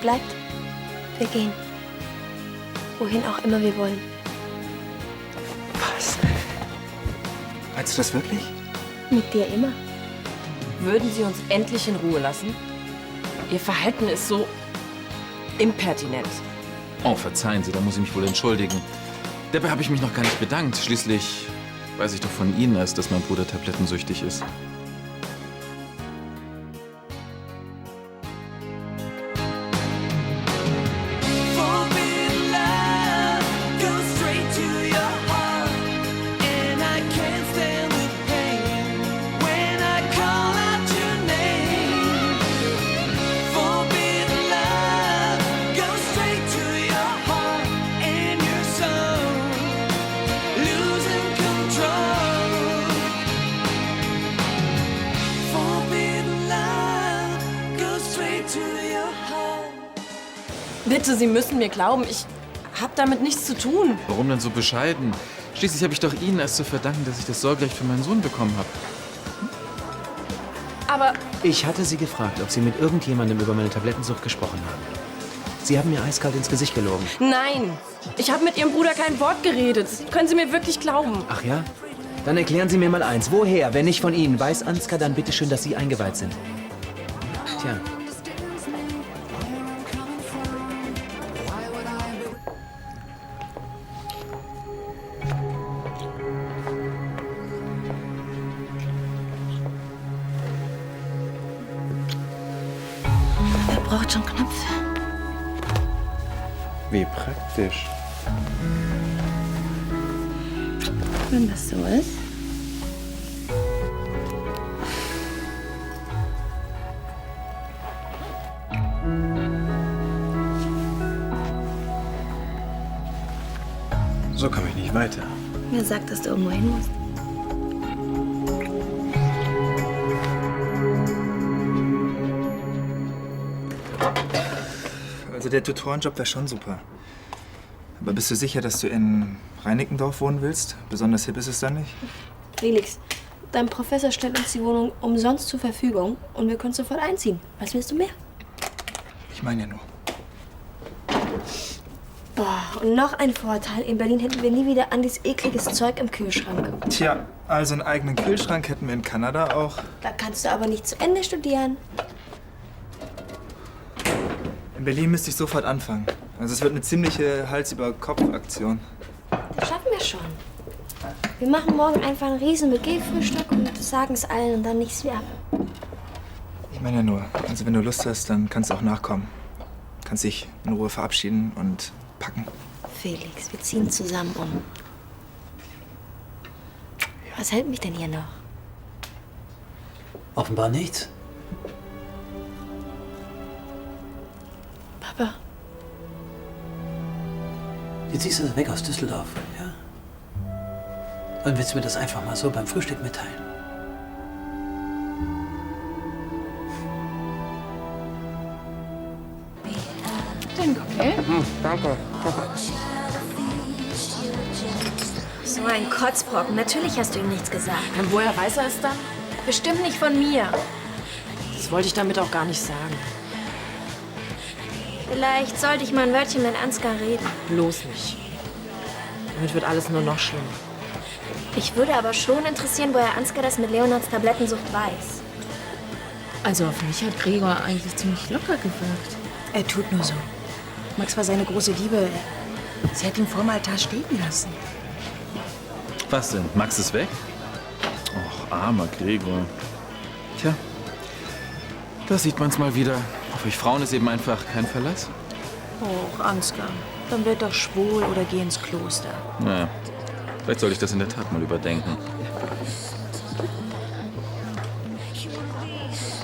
bleibt, wir gehen. Wohin auch immer wir wollen. Was? Meinst du das wirklich? Mit dir immer. Würden Sie uns endlich in Ruhe lassen? Ihr Verhalten ist so impertinent. Oh, verzeihen Sie, da muss ich mich wohl entschuldigen. Dabei habe ich mich noch gar nicht bedankt. Schließlich weiß ich doch von Ihnen erst, dass mein Bruder tablettensüchtig ist. Bitte, Sie müssen mir glauben, ich habe damit nichts zu tun. Warum denn so bescheiden? Schließlich habe ich doch Ihnen erst zu verdanken, dass ich das Sorgerecht für meinen Sohn bekommen habe. Aber Ich hatte Sie gefragt, ob Sie mit irgendjemandem über meine Tablettensucht gesprochen haben. Sie haben mir eiskalt ins Gesicht gelogen. nein, ich habe mit Ihrem Bruder kein Wort geredet. Können Sie mir wirklich glauben? Ach ja? Dann erklären Sie mir mal eins. Woher, wenn nicht von Ihnen, weiß Ansgar dann bitteschön, dass Sie eingeweiht sind? Tja. Er braucht schon Knöpfe. Wie praktisch. Wenn das so ist. So komme ich nicht weiter. Wer sagt, dass du irgendwo hin musst? Also der Tutorenjob wäre schon super. Aber bist du sicher, dass du in Reinickendorf wohnen willst? Besonders hip ist es dann nicht? Felix, dein Professor stellt uns die Wohnung umsonst zur Verfügung und wir können sofort einziehen. Was willst du mehr? Ich meine ja nur. Boah, und noch ein Vorteil. In Berlin hätten wir nie wieder Andys ekliges Zeug im Kühlschrank. Tja, also einen eigenen Kühlschrank hätten wir in Kanada auch. Da kannst du aber nicht zu Ende studieren. In Berlin müsste ich sofort anfangen. Also es wird eine ziemliche Hals-über-Kopf-Aktion. Das schaffen wir schon. Wir machen morgen einfach ein riesen WG-Frühstück und sagen es allen und dann nichts mehr ab. Ich meine ja nur, also wenn du Lust hast, dann kannst du auch nachkommen. Kannst dich in Ruhe verabschieden und packen. Felix, wir ziehen zusammen um. Was hält mich denn hier noch? Offenbar nichts. Papa, Jetzt ziehst du weg aus Düsseldorf, ja? Dann willst du mir das einfach mal so beim Frühstück mitteilen. Den Cocktail? Danke. so ein Kotzbrocken. Natürlich hast du ihm nichts gesagt. Und woher weiß er es dann? Bestimmt nicht von mir. Das wollte ich damit auch gar nicht sagen. Vielleicht sollte ich mal ein Wörtchen mit Ansgar reden. Bloß nicht. Damit wird alles nur noch schlimmer. Ich würde aber schon interessieren, woher Ansgar das mit Leonards Tablettensucht weiß. Also auf mich hat Gregor eigentlich ziemlich locker gewirkt. Er tut nur so. Max war seine große Liebe. Sie hat ihn vorm Altar stehen lassen. Was denn? Max ist weg? Och, armer Gregor. Tja, da sieht man's mal wieder. Auf euch Frauen ist eben einfach kein Verlass. Och, Ansgar. Dann wird doch schwul oder geh ins Kloster. Naja, vielleicht sollte ich das in der Tat mal überdenken.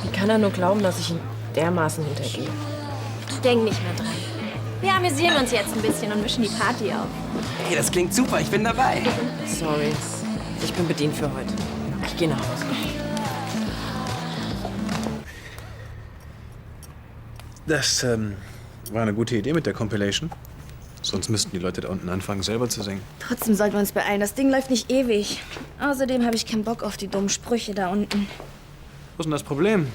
Wie kann er nur glauben, dass ich ihn dermaßen hintergehe? Denk nicht mehr dran. Wir amüsieren uns jetzt ein bisschen und mischen die Party auf. Hey, das klingt super, ich bin dabei. Sorry, ich bin bedient für heute. Ich gehe nach Hause. Das war eine gute Idee mit der Compilation. Sonst müssten die Leute da unten anfangen, selber zu singen. Trotzdem sollten wir uns beeilen. Das Ding läuft nicht ewig. Außerdem habe ich keinen Bock auf die dummen Sprüche da unten. Was ist denn das Problem?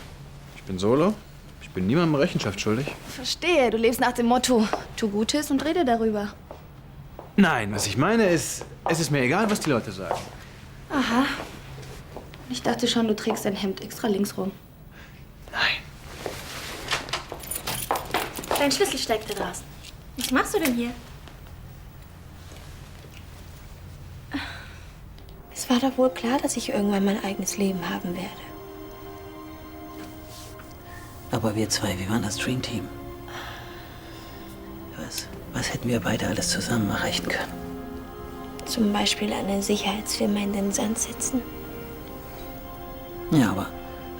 Ich bin solo, ich bin niemandem Rechenschaft schuldig. Verstehe, du lebst nach dem Motto, tu Gutes und rede darüber. Nein, was ich meine ist, es ist mir egal, was die Leute sagen. Aha. Ich dachte schon, du trägst dein Hemd extra links rum. Nein. Dein Schlüssel steckt da draußen. Was machst du denn hier? Es war doch wohl klar, dass ich irgendwann mein eigenes Leben haben werde. Aber wir zwei, wir waren das Dream Team. Was hätten wir beide alles zusammen erreichen können? Zum Beispiel eine Sicherheitsfirma in den Sand setzen. Ja, aber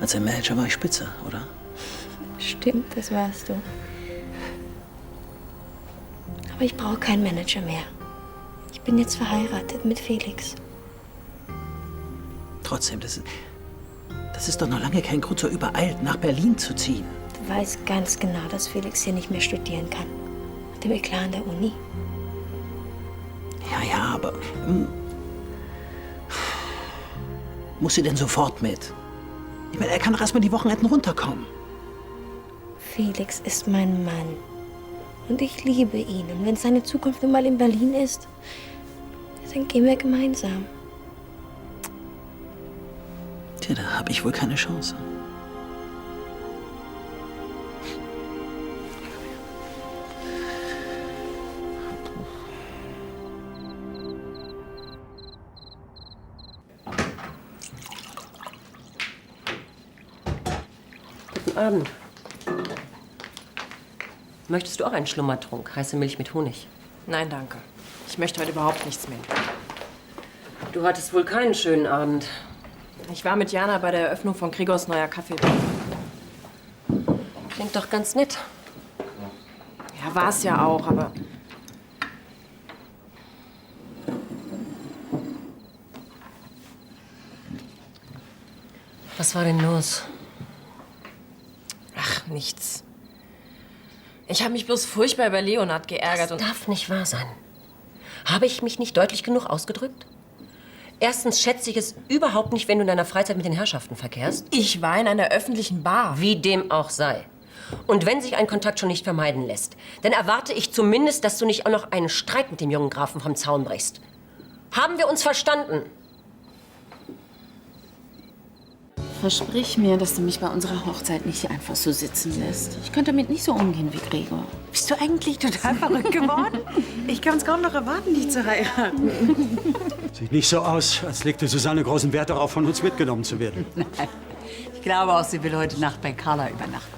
als ein Manager war ich spitze, oder? Stimmt, das warst du. Aber ich brauche keinen Manager mehr. Ich bin jetzt verheiratet mit Felix. Trotzdem, das ist doch noch lange kein Grund, so übereilt nach Berlin zu ziehen. Du weißt ganz genau, dass Felix hier nicht mehr studieren kann. Mit dem Eklat an der Uni. Ja, aber... muss sie denn sofort mit? Ich meine, er kann doch erst mal die Wochenenden runterkommen. Felix ist mein Mann. Und ich liebe ihn. Und wenn seine Zukunft nun mal in Berlin ist, dann gehen wir gemeinsam. Tja, da habe ich wohl keine Chance. Guten Abend. Möchtest du auch einen Schlummertrunk? Heiße Milch mit Honig? Nein, danke. Ich möchte heute überhaupt nichts mehr. Du hattest wohl keinen schönen Abend. Ich war mit Jana bei der Eröffnung von Gregors neuer Kaffeebar. Klingt doch ganz nett. Ja, war es ja auch, aber... Was war denn los? Ach, nichts. Ich habe mich bloß furchtbar über Leonhard geärgert. Das darf nicht wahr sein. Habe ich mich nicht deutlich genug ausgedrückt? Erstens schätze ich es überhaupt nicht, wenn du in deiner Freizeit mit den Herrschaften verkehrst. Ich war in einer öffentlichen Bar. Wie dem auch sei. Und wenn sich ein Kontakt schon nicht vermeiden lässt, dann erwarte ich zumindest, dass du nicht auch noch einen Streit mit dem jungen Grafen vom Zaun brichst. Haben wir uns verstanden? Versprich mir, dass du mich bei unserer Hochzeit nicht einfach so sitzen lässt. Ich könnte damit nicht so umgehen wie Gregor. Bist du eigentlich total verrückt geworden? Ich kann es kaum noch erwarten, dich zu heiraten. Sieht nicht so aus, als legte Susanne großen Wert darauf, von uns mitgenommen zu werden. Nein, ich glaube auch, sie will heute Nacht bei Carla übernachten.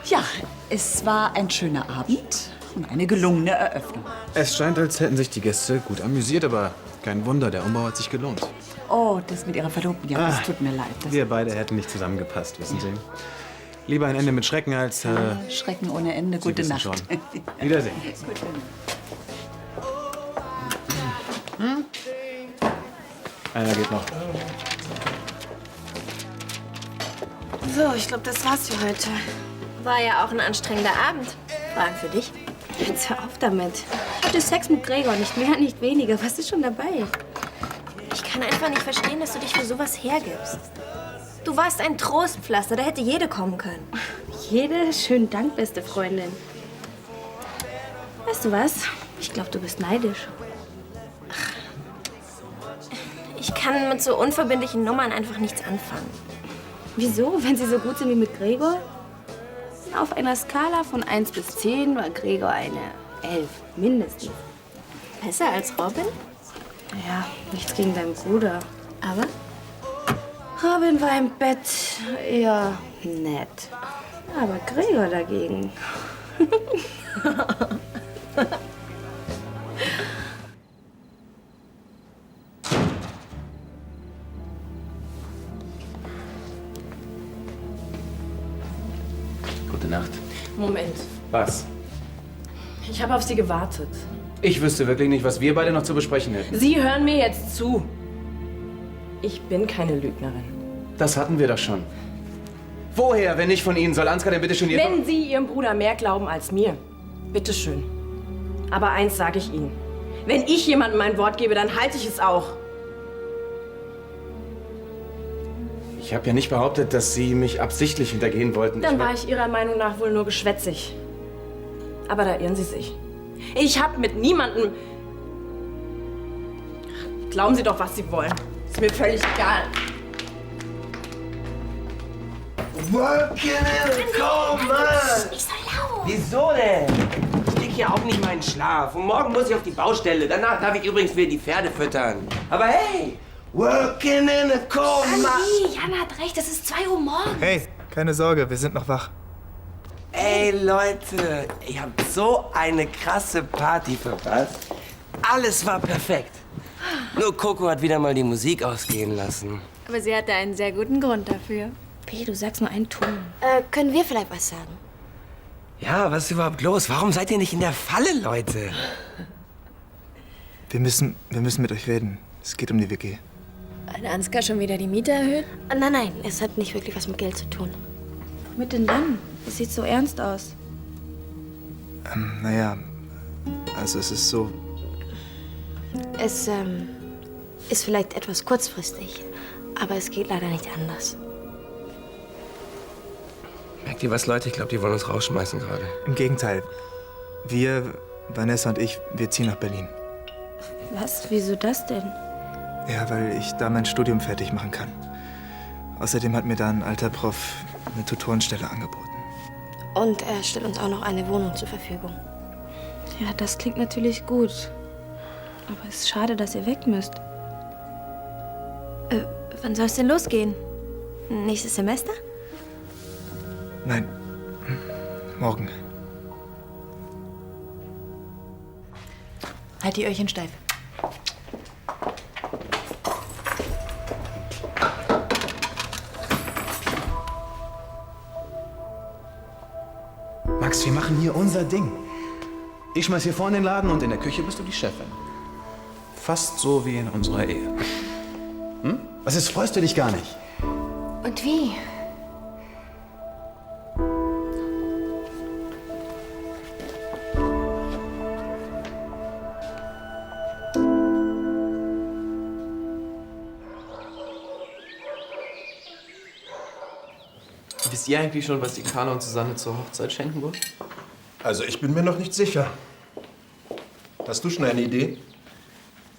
Ja, es war ein schöner Abend und eine gelungene Eröffnung. Es scheint, als hätten sich die Gäste gut amüsiert, aber kein Wunder, der Umbau hat sich gelohnt. Oh, das mit ihrer Verlobten, ja, das tut mir leid. Wir beide hätten nicht zusammengepasst, wissen Sie. Lieber ein Ende mit Schrecken als... Schrecken ohne Ende, Sie gute wissen Nacht. schon. Wiedersehen. Gute Nacht. Einer geht noch. So, ich glaube, das war's für heute. War ja auch ein anstrengender Abend. Fragen für dich. Jetzt hör auf damit. Ich hatte Sex mit Gregor, nicht mehr, nicht weniger. Was ist schon dabei? Ich kann einfach nicht verstehen, dass du dich für sowas hergibst. Du warst ein Trostpflaster, da hätte jede kommen können. Jede? Schönen Dank, beste Freundin. Weißt du was? Ich glaube, du bist neidisch. Ich kann mit so unverbindlichen Nummern einfach nichts anfangen. Wieso, wenn sie so gut sind wie mit Gregor? Auf einer Skala von 1 bis 10 war Gregor eine 11, mindestens. Besser als Robin? Ja, nichts gegen deinen Bruder. Aber Robin war im Bett eher nett. Aber Gregor dagegen. Gute Nacht. Moment. Was? Ich habe auf Sie gewartet. Ich wüsste wirklich nicht, was wir beide noch zu besprechen hätten. Sie hören mir jetzt zu. Ich bin keine Lügnerin. Das hatten wir doch schon. Woher, wenn nicht von Ihnen, soll Ansgar denn bitte schon Wenn Sie Ihrem Bruder mehr glauben als mir, bitteschön. Aber eins sage ich Ihnen. Wenn ich jemandem mein Wort gebe, dann halte ich es auch. Ich Ich habe ja nicht behauptet, dass Sie mich absichtlich hintergehen wollten. Dann war ich Ihrer Meinung nach wohl nur geschwätzig. Aber da irren Sie sich. Ich habe mit niemandem... Glauben Sie doch, was Sie wollen. Ist mir völlig egal. Working in the cold, Mann! Nicht so laut. Wieso denn? Ich krieg hier auch nicht meinen Schlaf. Und morgen muss ich auf die Baustelle. Danach darf ich übrigens wieder die Pferde füttern. Aber hey, working in the cold, Mann! Andi, Jan hat recht, es ist 2 Uhr morgens. Hey, keine Sorge, wir sind noch wach. Ey, Leute, ich hab so eine krasse Party verpasst. Alles war perfekt. Nur Coco hat wieder mal die Musik ausgehen lassen. Aber sie hatte einen sehr guten Grund dafür. P, du sagst nur einen Ton. Können wir vielleicht was sagen? Ja, was ist überhaupt los? Warum seid ihr nicht in der Falle, Leute? Wir müssen mit euch reden. Es geht um die WG. Hat Ansgar schon wieder die Miete erhöht? Nein, es hat nicht wirklich was mit Geld zu tun. Womit denn dann? Es sieht so ernst aus. Naja, also es ist so... Es ist vielleicht etwas kurzfristig, aber es geht leider nicht anders. Merkt ihr was, Leute? Ich glaube, die wollen uns rausschmeißen gerade. Im Gegenteil. Wir, Vanessa und ich, wir ziehen nach Berlin. Was? Wieso das denn? Ja, weil ich da mein Studium fertig machen kann. Außerdem hat mir da ein alter Prof eine Tutorenstelle angeboten. Und er stellt uns auch noch eine Wohnung zur Verfügung. Ja, das klingt natürlich gut. Aber es ist schade, dass ihr weg müsst. Wann soll es denn losgehen? Nächstes Semester? Nein, morgen. Halt die Öhrchen steif. Max, wir machen hier unser Ding. Ich schmeiß hier vorne den Laden und in der Küche bist du die Chefin. Fast so wie in unserer Ehe. Hm? Was ist, freust du dich gar nicht? Und wie? Wisst ihr eigentlich schon, was die Carla und Susanne zur Hochzeit schenken wollen? Also ich bin mir noch nicht sicher. Hast du schon eine Idee?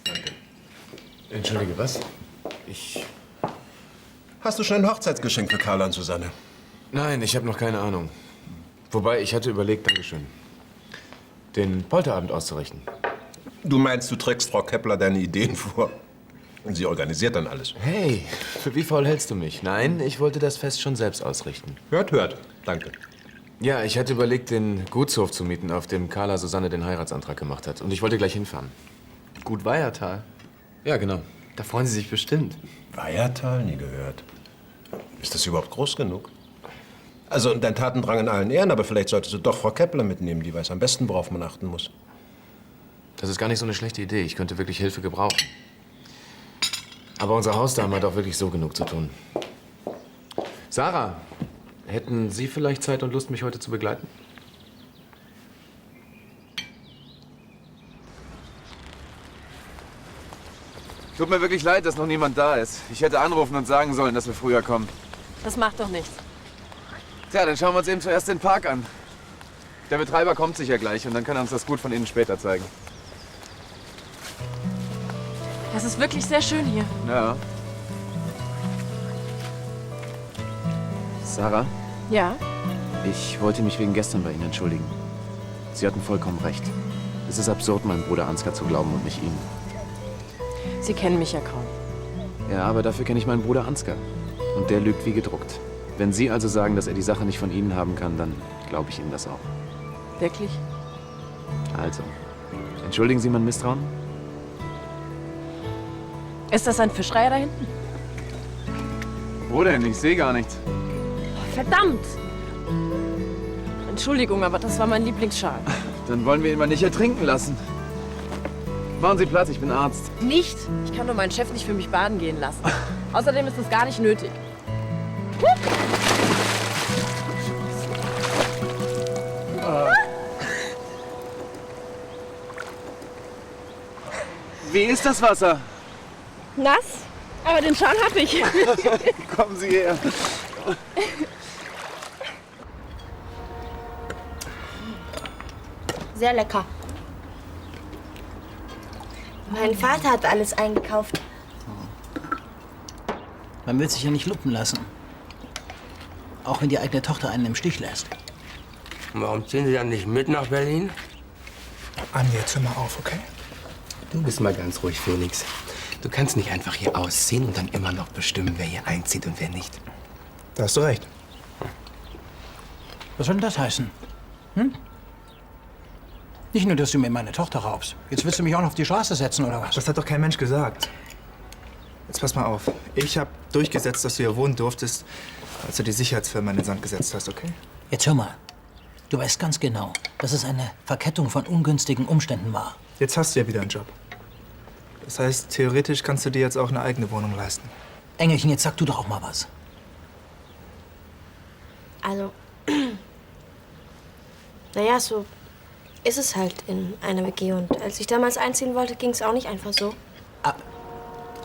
Danke. Entschuldige, was? Hast du schon ein Hochzeitsgeschenk für Carla und Susanne? Nein, ich habe noch keine Ahnung. Wobei, ich hatte überlegt, Dankeschön, den Polterabend auszurichten. Du meinst, du trägst Frau Kepler deine Ideen vor? Und sie organisiert dann alles. Hey, für wie faul hältst du mich? Nein, ich wollte das Fest schon selbst ausrichten. Hört. Danke. Ja, ich hatte überlegt, den Gutshof zu mieten, auf dem Carla Susanne den Heiratsantrag gemacht hat. Und ich wollte gleich hinfahren. Gut Weiertal. Ja, genau. Da freuen Sie sich bestimmt. Weiertal? Nie gehört. Ist das überhaupt groß genug? Also dein Tatendrang in allen Ehren, aber vielleicht solltest du doch Frau Kepler mitnehmen. Die weiß am besten, worauf man achten muss. Das ist gar nicht so eine schlechte Idee. Ich könnte wirklich Hilfe gebrauchen. Aber unsere Hausdame hat auch wirklich so genug zu tun. Sarah, hätten Sie vielleicht Zeit und Lust, mich heute zu begleiten? Tut mir wirklich leid, dass noch niemand da ist. Ich hätte anrufen und sagen sollen, dass wir früher kommen. Das macht doch nichts. Tja, dann schauen wir uns eben zuerst den Park an. Der Betreiber kommt sicher gleich und dann kann er uns das gut von innen später zeigen. Das ist wirklich sehr schön hier. Ja. Sarah, Ja? ich wollte mich wegen gestern bei Ihnen entschuldigen. Sie hatten vollkommen recht. Es ist absurd, meinem Bruder Ansgar zu glauben und nicht Ihnen. Sie kennen mich ja kaum. Ja, aber dafür kenne ich meinen Bruder Ansgar. Und der lügt wie gedruckt. Wenn Sie also sagen, dass er die Sache nicht von Ihnen haben kann, dann glaube ich Ihnen das auch. Wirklich? Also, entschuldigen Sie mein Misstrauen? Ist das ein Fischreiher da hinten? Wo denn? Ich sehe gar nichts. Verdammt! Entschuldigung, aber das war mein Lieblingsschal. Dann wollen wir ihn mal nicht ertrinken lassen. Machen Sie Platz, ich bin Arzt. Nicht? Ich kann nur meinen Chef nicht für mich baden gehen lassen. Außerdem ist das gar nicht nötig. Wie ist das Wasser? Nass Aber den Schal hab ich. Kommen Sie her. Sehr lecker. Mein Vater hat alles eingekauft. Man will sich ja nicht lumpen lassen. Auch wenn die eigene Tochter einen im Stich lässt. Und warum ziehen Sie dann nicht mit nach Berlin? Anja, jetzt hör mal auf, okay? Du bist mal ganz ruhig, Felix. Du kannst nicht einfach hier ausziehen und dann immer noch bestimmen, wer hier einzieht und wer nicht. Da hast du recht. Was soll denn das heißen? Hm? Nicht nur, dass du mir meine Tochter raubst. Jetzt willst du mich auch noch auf die Straße setzen, oder was? Das hat doch kein Mensch gesagt. Jetzt pass mal auf. Ich habe durchgesetzt, dass du hier wohnen durftest, als du die Sicherheitsfirma in den Sand gesetzt hast, okay? Jetzt hör mal. Du weißt ganz genau, dass es eine Verkettung von ungünstigen Umständen war. Jetzt hast du ja wieder einen Job. Das heißt, theoretisch kannst du dir jetzt auch eine eigene Wohnung leisten. Engelchen, jetzt sag du doch auch mal was. Also, naja, so ist es halt in einer WG. Und als ich damals einziehen wollte, ging es auch nicht einfach so.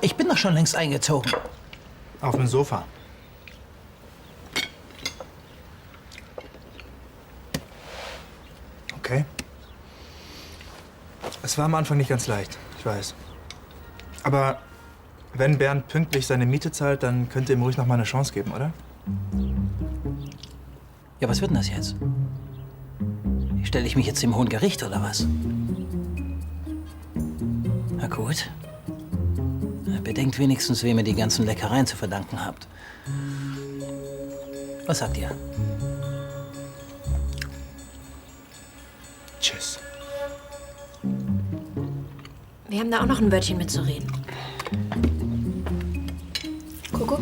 Ich bin doch schon längst eingezogen. Auf dem Sofa. Okay. Es war am Anfang nicht ganz leicht, ich weiß. Aber wenn Bernd pünktlich seine Miete zahlt, dann könnt ihr ihm ruhig noch mal eine Chance geben, oder? Ja, was wird denn das jetzt? Stelle ich mich jetzt dem Hohen Gericht, oder was? Na gut. Bedenkt wenigstens, wem ihr die ganzen Leckereien zu verdanken habt. Was sagt ihr? Tschüss. Wir haben da auch noch ein Wörtchen mitzureden. Coco?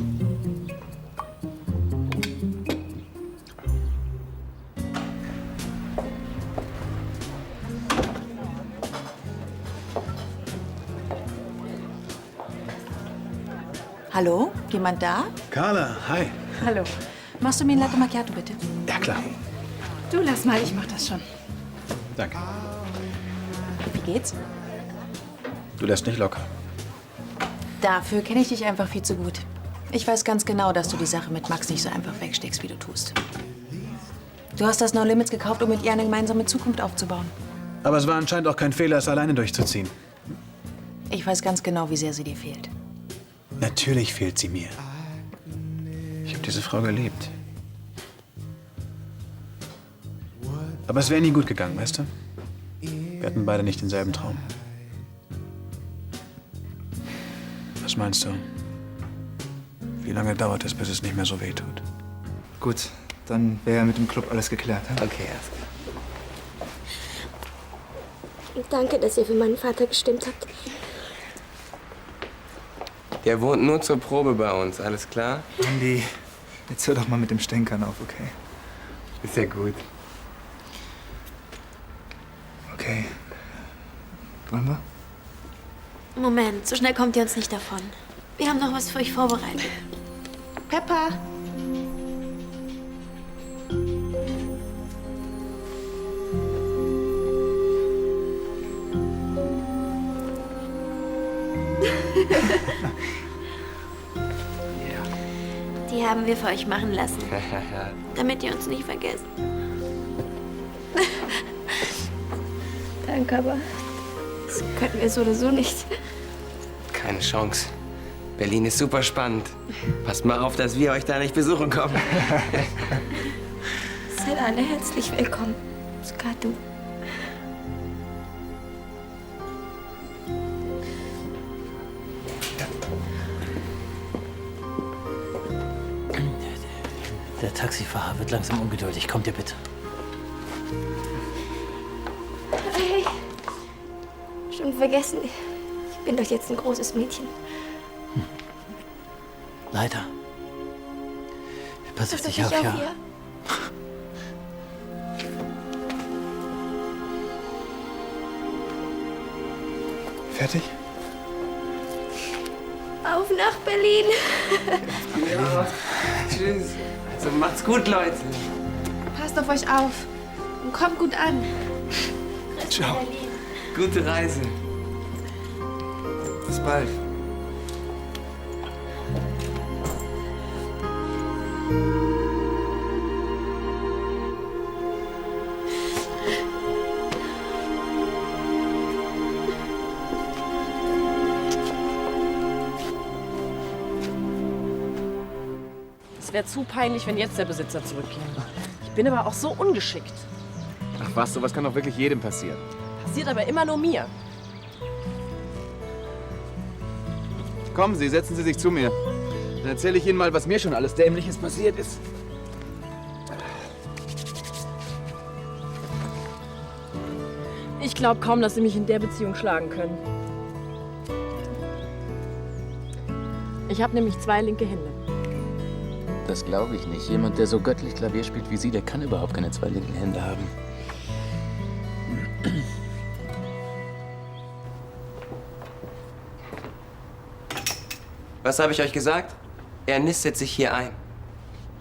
Hallo? Jemand da? Carla, hi. Hallo. Machst du mir ein Latte Macchiato, bitte? Ja, klar. Du, lass mal, ich mach das schon. Danke. Wie geht's? Du lässt nicht locker. Dafür kenne ich dich einfach viel zu gut. Ich weiß ganz genau, dass du die Sache mit Max nicht so einfach wegsteckst, wie du tust. Du hast das No Limits gekauft, um mit ihr eine gemeinsame Zukunft aufzubauen. Aber es war anscheinend auch kein Fehler, es alleine durchzuziehen. Ich weiß ganz genau, wie sehr sie dir fehlt. Natürlich fehlt sie mir. Ich habe diese Frau geliebt. Aber es wäre nie gut gegangen, weißt du? Wir hatten beide nicht denselben Traum. Was meinst du? Wie lange dauert es, bis es nicht mehr so weh tut? Gut, dann wäre ja mit dem Club alles geklärt. Hm? Okay, erst. Danke, dass ihr für meinen Vater gestimmt habt. Der wohnt nur zur Probe bei uns, alles klar? Andy, jetzt hör doch mal mit dem Stänkern auf, okay? Ist ja gut. Okay. Wollen wir? Moment, so schnell kommt ihr uns nicht davon. Wir haben noch was für euch vorbereitet. Peppa! Die haben wir für euch machen lassen, damit ihr uns nicht vergesst. Danke, aber das könnten wir so oder so nicht. Keine Chance. Berlin ist super spannend. Passt mal auf, dass wir euch da nicht besuchen kommen. Seid alle herzlich willkommen. Sogar du. Der Taxifahrer wird langsam ungeduldig. Kommt ihr bitte? Hey, schon vergessen. Ich bin doch jetzt ein großes Mädchen. Leider. Pass auf dich auf, ja. Fertig? Auf nach Berlin. Ja, tschüss. Also macht's gut, Leute. Passt auf euch auf und kommt gut an. Ciao. Gute Reise. Bis bald. Es wäre zu peinlich, wenn jetzt der Besitzer zurückkäme. Ich bin aber auch so ungeschickt. Ach was, sowas kann doch wirklich jedem passieren. Passiert aber immer nur mir. Kommen Sie, setzen Sie sich zu mir. Dann erzähle ich Ihnen mal, was mir schon alles Dämliches passiert ist. Ich glaube kaum, dass Sie mich in der Beziehung schlagen können. Ich habe nämlich 2 linke Hände. Das glaube ich nicht. Jemand, der so göttlich Klavier spielt wie Sie, der kann überhaupt keine 2 linken Hände haben. Was habe ich euch gesagt? Er nistet sich hier ein.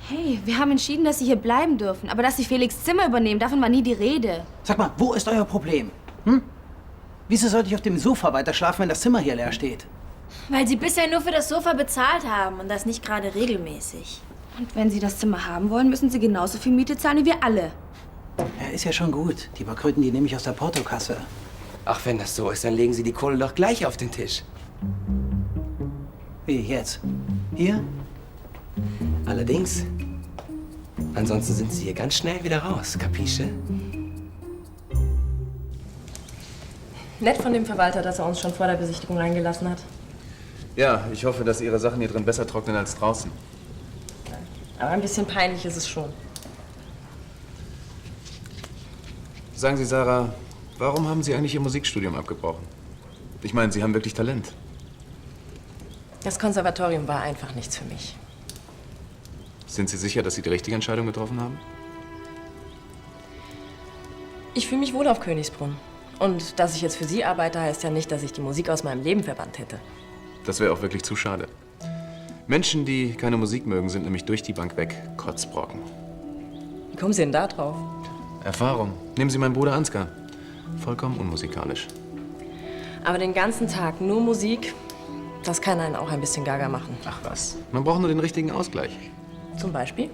Hey, wir haben entschieden, dass Sie hier bleiben dürfen. Aber dass Sie Felix Zimmer übernehmen, davon war nie die Rede. Sag mal, wo ist euer Problem? Hm? Wieso sollte ich auf dem Sofa weiter schlafen, wenn das Zimmer hier leer steht? Weil Sie bisher nur für das Sofa bezahlt haben und das nicht gerade regelmäßig. Und wenn Sie das Zimmer haben wollen, müssen Sie genauso viel Miete zahlen wie wir alle. Ja, ist ja schon gut. Die paar Kröten, die nehme ich aus der Portokasse. Ach, wenn das so ist, dann legen Sie die Kohle doch gleich auf den Tisch. Wie, jetzt? Hier? Allerdings. Ansonsten sind Sie hier ganz schnell wieder raus, kapische? Nett von dem Verwalter, dass er uns schon vor der Besichtigung reingelassen hat. Ja, ich hoffe, dass Ihre Sachen hier drin besser trocknen als draußen. Aber ein bisschen peinlich ist es schon. Sagen Sie, Sarah, warum haben Sie eigentlich Ihr Musikstudium abgebrochen? Ich meine, Sie haben wirklich Talent. Das Konservatorium war einfach nichts für mich. Sind Sie sicher, dass Sie die richtige Entscheidung getroffen haben? Ich fühle mich wohl auf Königsbrunn. Und dass ich jetzt für Sie arbeite, heißt ja nicht, dass ich die Musik aus meinem Leben verbannt hätte. Das wäre auch wirklich zu schade. Menschen, die keine Musik mögen, sind nämlich durch die Bank weg Kotzbrocken. Wie kommen Sie denn da drauf? Erfahrung. Nehmen Sie meinen Bruder Ansgar. Vollkommen unmusikalisch. Aber den ganzen Tag nur Musik, das kann einen auch ein bisschen gaga machen. Ach was. Man braucht nur den richtigen Ausgleich. Zum Beispiel?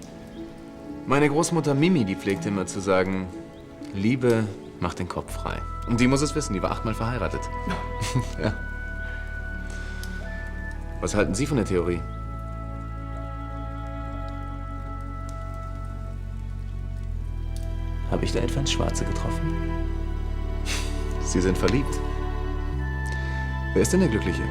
Meine Großmutter Mimi, die pflegte immer zu sagen, Liebe macht den Kopf frei. Und die muss es wissen, die war 8-mal verheiratet. Ja. Was halten Sie von der Theorie? Habe ich da etwa ins Schwarze getroffen? Sie sind verliebt. Wer ist denn der Glückliche?